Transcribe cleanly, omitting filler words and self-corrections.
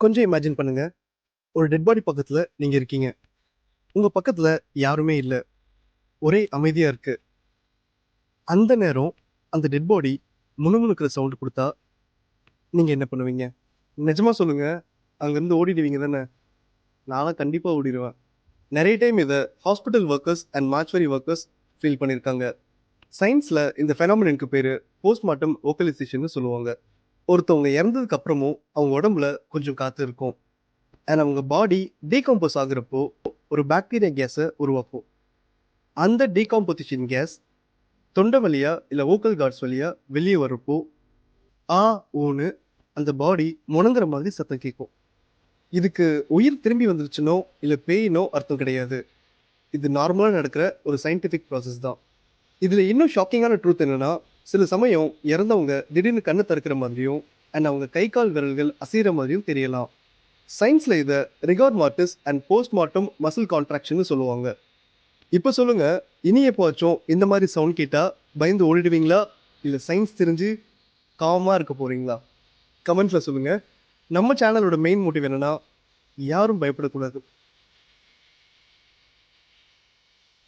கொஞ்சம் இமேஜின் பண்ணுங்க. ஒரு டெட் பாடி பக்கத்துல நீங்க இருக்கீங்க. உங்க பக்கத்துல யாருமே இல்ல. ஒரே அமைதியா இருக்கு. அந்த நேரம் அந்த டெட் பாடி முணுமுணுக்கிற சவுண்ட் குடுத்தா, நீங்க என்ன பண்ணுவீங்க? நிஜமா சொல்லுங்க. அங்கருந்து ஓடிடுவீங்க தானே? நான்லாம் கண்டிப்பா ஓடிருவேன். நெறைய டைம் இத hospital workers and mortuary workers feel பண்ணியிருக்காங்க. சயின்ஸ்ல இந்த ஃபெனாமெனன்க்கு பேரு போஸ்ட்மார்டம் வோக்கலைசேஷன்னு சொல்லுவாங்க. ஒருத்தவங்க இறந்ததுக்கு அப்புறமும் அவங்க உடம்புல கொஞ்சம் காத்து இருக்கும். அண்ட் அவங்க பாடி டீகம்போஸ் ஆகுறப்போ ஒரு பாக்டீரியா கேஸ உருவாக்கும். அந்த டீகாம்போசிஷன் கேஸ் தொண்டை வழியா இல்ல வோக்கல் கார்ட்ஸ் வழியா வெளியே வரப்போ ஆ ஊன்னு அந்த பாடி முணங்குற மாதிரி சத்தம் கேட்கும். இதுக்கு உயிர் திரும்பி வந்துருச்சுனோ இல்ல பேயினோ அர்த்தம் கிடையாது. இது நார்மலா நடக்கிற ஒரு சயின்டிஃபிக் ப்ராசஸ் தான். இதுல இன்னும் ஷாக்கிங்கான ட்ரூத் என்னன்னா, சில சமயம் இறந்தவங்க திடீர்னு கண்ணை திறக்கிற மாதிரியும் அண்ட் அவங்க கை கால் விரல்கள் அசைகிற மாதிரியும் தெரியலாம். சயின்ஸ்ல இத rigor mortis and postmortem muscle கான்ட்ராக்ஷன்னு சொல்லுவாங்க. இப்ப சொல்லுங்க, இனி எப்போவாச்சும் இந்த மாதிரி சவுண்ட் கேட்டா பயந்து ஓடிடுவீங்களா? இல்ல சயின்ஸ் தெரிஞ்சு காமா இருக்க போறீங்களா? கமெண்ட்ஸ்ல சொல்லுங்க. நம்ம சேனலோட மெயின் மோட்டிவ் என்னன்னா, யாரும் பயப்படக்கூடாது.